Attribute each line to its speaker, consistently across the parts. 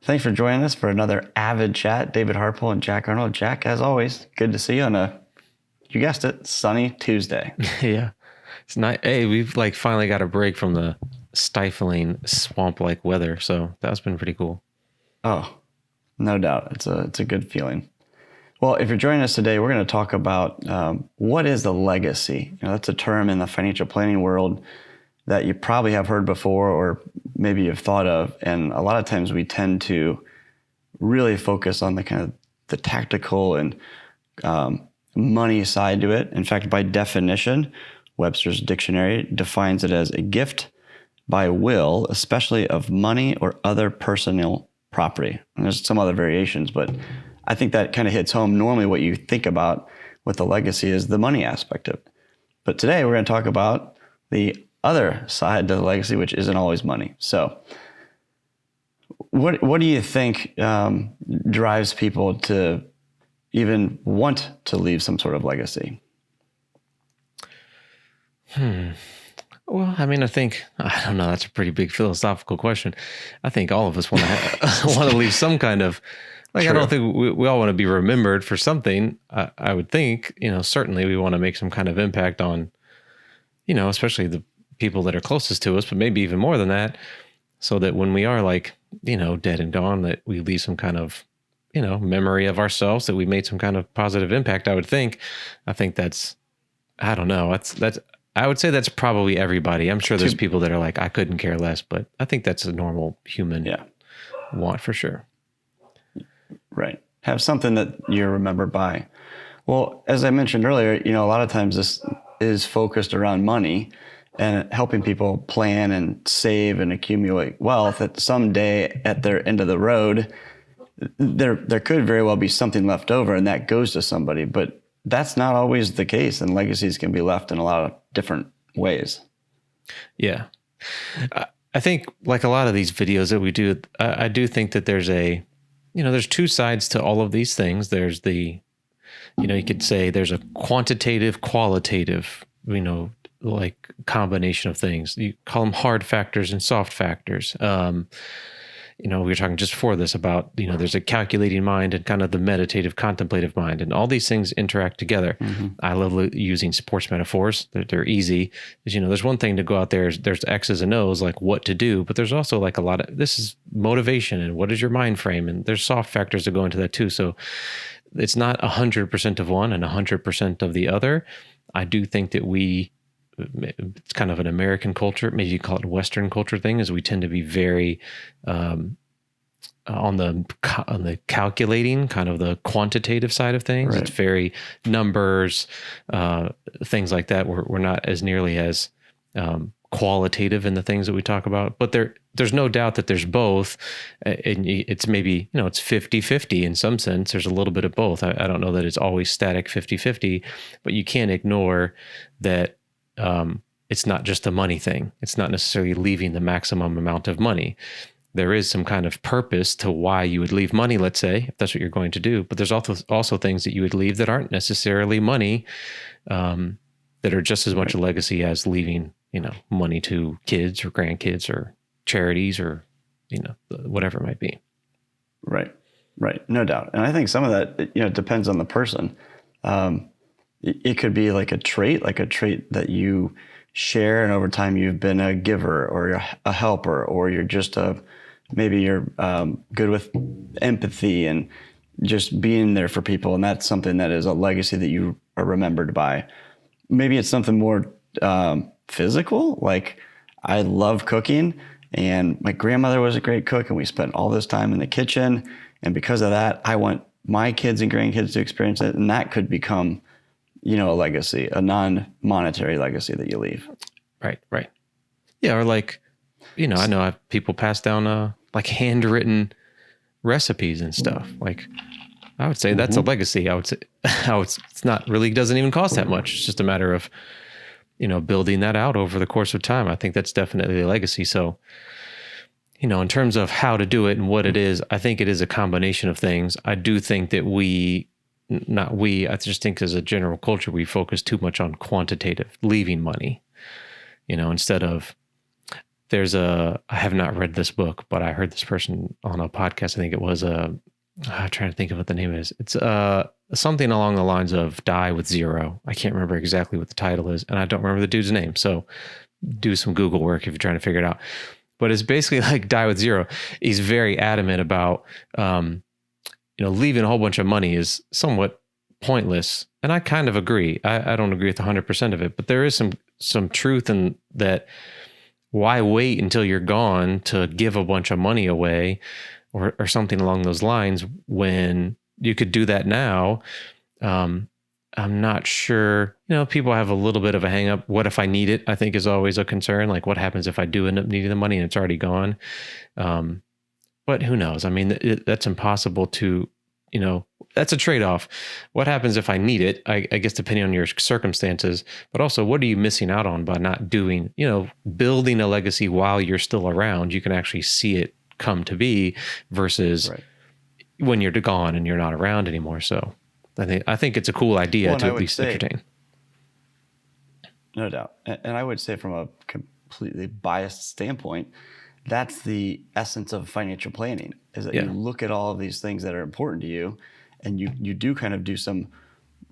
Speaker 1: Thanks for joining us for another AVID Chat. David Harpole and Jack Arnold. Jack, as always, good to see you on you guessed it, sunny Tuesday.
Speaker 2: Yeah. It's not, hey, we've finally got a break from the stifling swamp-like weather. So that's been pretty cool.
Speaker 1: Oh, no doubt. It's a good feeling. Well, if you're joining us today, we're going to talk about what is the legacy. That's a term in the financial planning world that you probably have heard before, or maybe you've thought of. And a lot of times we tend to really focus on the kind of the tactical and money side to it. In fact, by definition, Webster's dictionary defines it as a gift by will, especially of money or other personal property. And there's some other variations, but I think that kind of hits home. Normally what you think about with the legacy is the money aspect of it. But today we're going to talk about the other side to the legacy, which isn't always money. So what do you think drives people to even want to leave some sort of legacy?
Speaker 2: Well, I mean, I don't know. That's a pretty big philosophical question. I think all of us want to want to leave some kind of, True. I don't think we all want to be remembered for something. I would think, certainly we want to make some kind of impact on, especially the people that are closest to us, but maybe even more than that, so that when we are dead and gone, that we leave some kind of, memory of ourselves, that we made some kind of positive impact. I think that's, I don't know. I would say that's probably everybody. I'm sure there's people that are like, I couldn't care less, but I think that's a normal human want for sure.
Speaker 1: Right. Have something that you're remembered by. Well, as I mentioned earlier, a lot of times this is focused around money and helping people plan and save and accumulate wealth. That someday at their end of the road, there could very well be something left over and that goes to somebody, but that's not always the case, and legacies can be left in a lot of different ways. Yeah.
Speaker 2: I think like a lot of these videos that we do, I do think that there's there's two sides to all of these things. There's the, you could say there's a quantitative, qualitative, like combination of things. You call them hard factors and soft factors. We were talking just before this about, there's a calculating mind and kind of the meditative, contemplative mind, and all these things interact together. Mm-hmm. I love using sports metaphors. They're easy. There's one thing to go out there, there's X's and O's, like what to do, but there's also like a lot of, this is motivation and what is your mind frame? And there's soft factors that go into that too. So it's not 100% of one and 100% of the other. I do think that it's kind of an American culture, maybe you call it a Western culture thing, is we tend to be very on the calculating, kind of the quantitative side of things. Right. It's very numbers, things like that. We're not as nearly as qualitative in the things that we talk about, but there's no doubt that there's both. And it's maybe, it's 50-50 in some sense. There's a little bit of both. I don't know that it's always static 50-50, but you can't ignore that. It's not just a money thing. It's not necessarily leaving the maximum amount of money. There is some kind of purpose to why you would leave money, let's say, if that's what you're going to do. But there's also things that you would leave that aren't necessarily money, that are just as much a legacy as leaving, money to kids or grandkids or charities or, whatever it might be.
Speaker 1: Right. No doubt. And I think some of that, depends on the person. It could be like a trait that you share, and over time you've been a giver or you're a helper, or you're just maybe you're good with empathy and just being there for people. And that's something that is a legacy that you are remembered by. Maybe it's something more physical. Like I love cooking and my grandmother was a great cook and we spent all this time in the kitchen. And because of that, I want my kids and grandkids to experience it. And that could become a legacy, a non-monetary legacy that you leave.
Speaker 2: Right. Yeah. Or like, I know people pass down like handwritten recipes and stuff. Like I would say that's a legacy. I would say it's not really, doesn't even cost that much. It's just a matter of, building that out over the course of time. I think that's definitely a legacy. So, in terms of how to do it and what it is, I think it is a combination of things. I do think that I just think as a general culture, we focus too much on quantitative, leaving money, instead of, I have not read this book, but I heard this person on a podcast. I think it was I'm trying to think of what the name is. It's something along the lines of Die with Zero. I can't remember exactly what the title is, and I don't remember the dude's name. So do some Google work if you're trying to figure it out. But it's basically like Die with Zero. He's very adamant about, leaving a whole bunch of money is somewhat pointless. And I kind of agree. I don't agree with 100% of it, but there is some truth in that. Why wait until you're gone to give a bunch of money away or something along those lines when you could do that now? I'm not sure. People have a little bit of a hang up. What if I need it? I think is always a concern. Like, what happens if I do end up needing the money and it's already gone? But who knows? I mean, that's impossible to, that's a trade-off. What happens if I need it? I guess depending on your circumstances, but also what are you missing out on by not doing, building a legacy while you're still around? You can actually see it come to be versus when you're gone and you're not around anymore. So I think it's a cool idea to at least entertain.
Speaker 1: No doubt. And I would say from a completely biased standpoint, that's the essence of financial planning, is that you look at all of these things that are important to you, and you do kind of do some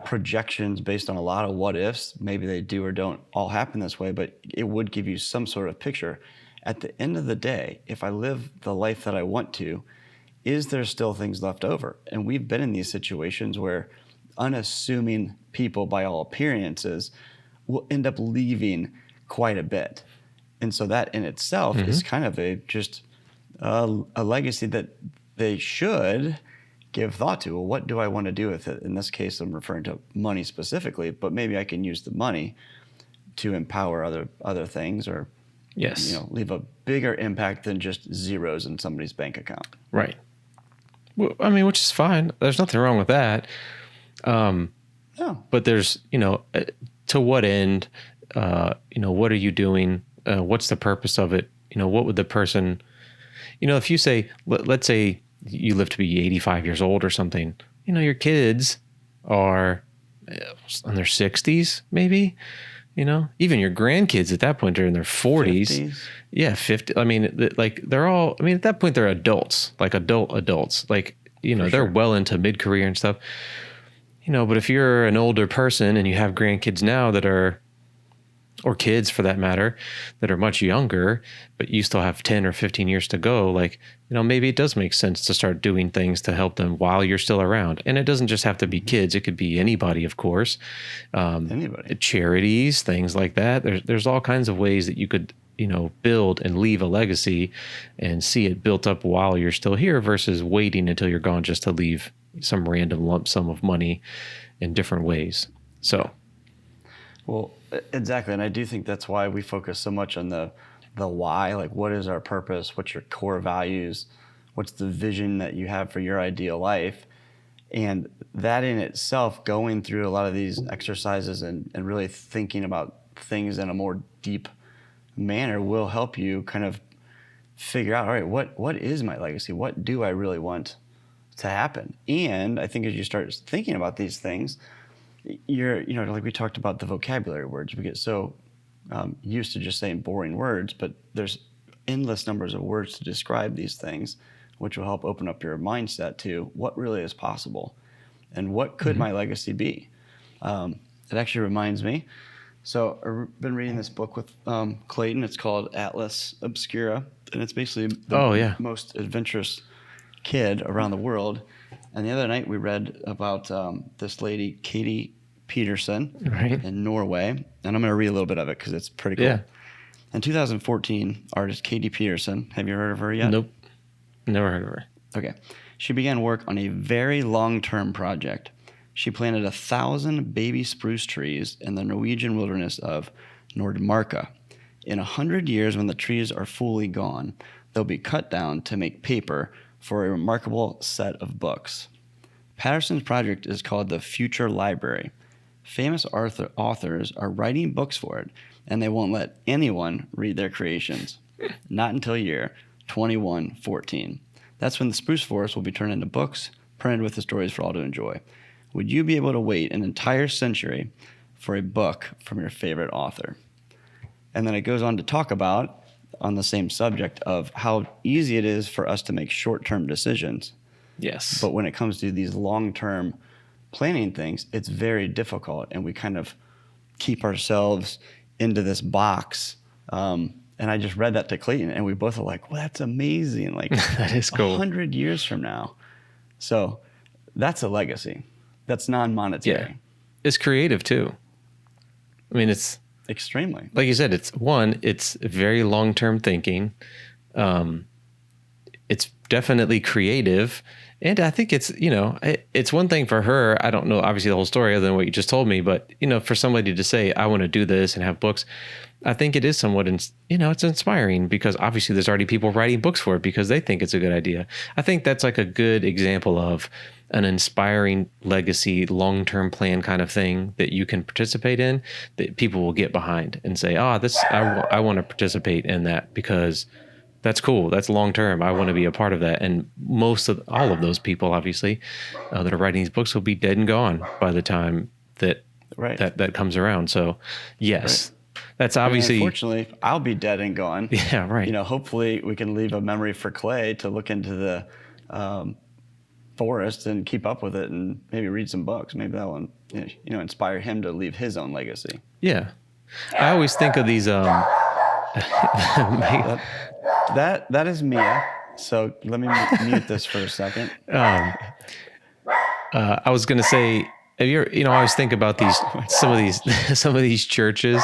Speaker 1: projections based on a lot of what ifs. Maybe they do or don't all happen this way, but it would give you some sort of picture. At the end of the day, if I live the life that I want to, is there still things left over? And we've been in these situations where unassuming people, by all appearances, will end up leaving quite a bit. And so that in itself is kind of a legacy that they should give thought to. Well, what do I want to do with it? In this case, I'm referring to money specifically, but maybe I can use the money to empower other things, or leave a bigger impact than just zeros in somebody's bank account.
Speaker 2: Right. Well, I mean, which is fine. There's nothing wrong with that. But there's, to what end? What are you doing? What's the purpose of it? What would the person, if you say, let's say you live to be 85 years old or something, your kids are in their 60s, maybe, even your grandkids at that point are in their 40s. 50s. Yeah. 50. I mean, they're all, at that point they're adults, like adults, like, they're well into mid-career and stuff, but if you're an older person and you have grandkids now that are, or kids for that matter, that are much younger, but you still have 10 or 15 years to go, like, maybe it does make sense to start doing things to help them while you're still around. And it doesn't just have to be kids. It could be anybody, of course. Anybody. Charities, things like that. There's all kinds of ways that you could, build and leave a legacy and see it built up while you're still here versus waiting until you're gone just to leave some random lump sum of money in different ways. So.
Speaker 1: Well, exactly. And I do think that's why we focus so much on the why, like what is our purpose? What's your core values? What's the vision that you have for your ideal life? And that in itself, going through a lot of these exercises and really thinking about things in a more deep manner will help you kind of figure out, all right, what is my legacy? What do I really want to happen? And I think as you start thinking about these things, you're, like we talked about the vocabulary words, we get so used to just saying boring words, but there's endless numbers of words to describe these things, which will help open up your mindset to what really is possible and what could my legacy be. It actually reminds me, so I've been reading this book with Clayton. It's called Atlas Obscura, and it's basically the most adventurous kid around the world. And the other night we read about this lady, Katie Peterson, in Norway. And I'm going to read a little bit of it because it's pretty cool. Yeah. In 2014, artist Katie Peterson, have you heard of her yet?
Speaker 2: Nope. Never heard of her.
Speaker 1: Okay. She began work on a very long-term project. She planted 1,000 baby spruce trees in the Norwegian wilderness of Nordmarka. In 100 years, when the trees are fully gone, they'll be cut down to make paper for a remarkable set of books. Peterson's project is called the Future Library. Famous authors are writing books for it, and they won't let anyone read their creations. Not until year 2114. That's when the spruce forest will be turned into books, printed with the stories for all to enjoy. Would you be able to wait an entire century for a book from your favorite author? And then it goes on to talk about on the same subject of how easy it is for us to make short-term decisions.
Speaker 2: Yes.
Speaker 1: But when it comes to these long-term planning things, it's very difficult, and we kind of keep ourselves into this box. And I just read that to Clayton, and we both are like, well, that's amazing. Like,
Speaker 2: that is cool.
Speaker 1: 100 years from now. So that's a legacy. That's non-monetary.
Speaker 2: Yeah. It's creative too. I mean, it's
Speaker 1: extremely,
Speaker 2: like you said, it's very long-term thinking. It's definitely creative. And I think it's, it's one thing for her. I don't know, obviously, the whole story other than what you just told me, but, for somebody to say, I want to do this and have books, I think it is somewhat, it's inspiring, because obviously there's already people writing books for it because they think it's a good idea. I think that's like a good example of an inspiring legacy, long-term plan kind of thing that you can participate in, that people will get behind and say, I want to participate in that because that's cool. That's long-term. I want to be a part of that. And all of those people, obviously, that are writing these books will be dead and gone by the time that comes around. So yes, that's obviously,
Speaker 1: unfortunately, I'll be dead and gone.
Speaker 2: Yeah. Right.
Speaker 1: Hopefully we can leave a memory for Clay to look into the, forest and keep up with it and maybe read some books. Maybe that will, inspire him to leave his own legacy.
Speaker 2: Yeah. I always think of these,
Speaker 1: that is Mia. So let me mute this for a second.
Speaker 2: I was going to say, I always think about some of these churches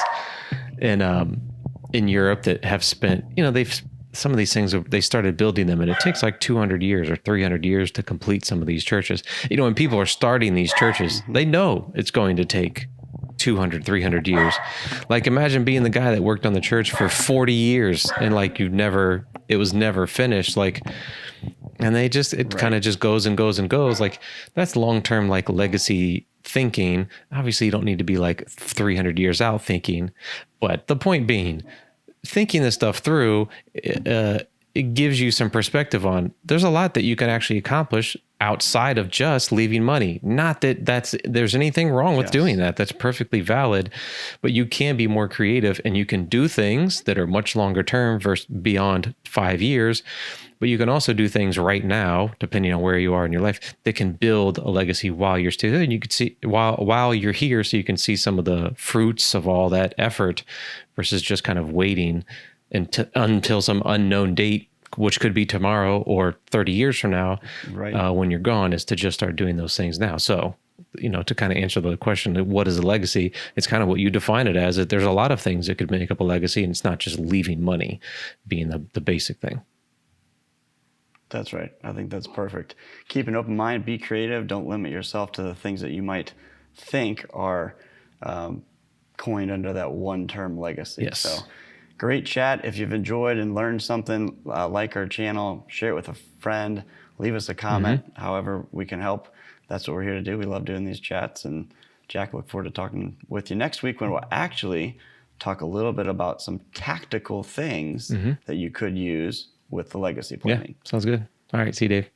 Speaker 2: in Europe that have spent, some of these things, they started building them, and it takes like 200 years or 300 years to complete some of these churches. When people are starting these churches, they know it's going to take 200, 300 years. Like, imagine being the guy that worked on the church for 40 years and like it was never finished. Like, and kind of just goes and goes and goes. Like, that's long-term, like, legacy thinking. Obviously you don't need to be like 300 years out thinking, but the point being, thinking this stuff through, it gives you some perspective on, there's a lot that you can actually accomplish outside of just leaving money. Not that there's anything wrong with doing that. That's perfectly valid, but you can be more creative and you can do things that are much longer term versus beyond 5 years. But you can also do things right now, depending on where you are in your life, that can build a legacy while you're still there. And you can see while you're here, so you can see some of the fruits of all that effort versus just kind of waiting until some unknown date, which could be tomorrow or 30 years from now, when you're gone, is to just start doing those things now. So, to kind of answer the question, what is a legacy? It's kind of what you define it as. That there's a lot of things that could make up a legacy, and it's not just leaving money being the basic thing.
Speaker 1: That's right. I think that's perfect. Keep an open mind, be creative. Don't limit yourself to the things that you might think are coined under that one-term legacy.
Speaker 2: Yes.
Speaker 1: So great chat. If you've enjoyed and learned something, like our channel, share it with a friend, leave us a comment, however we can help. That's what we're here to do. We love doing these chats. And Jack, look forward to talking with you next week when we'll actually talk a little bit about some tactical things that you could use with the legacy planning.
Speaker 2: Yeah, sounds good. All right, see you, Dave.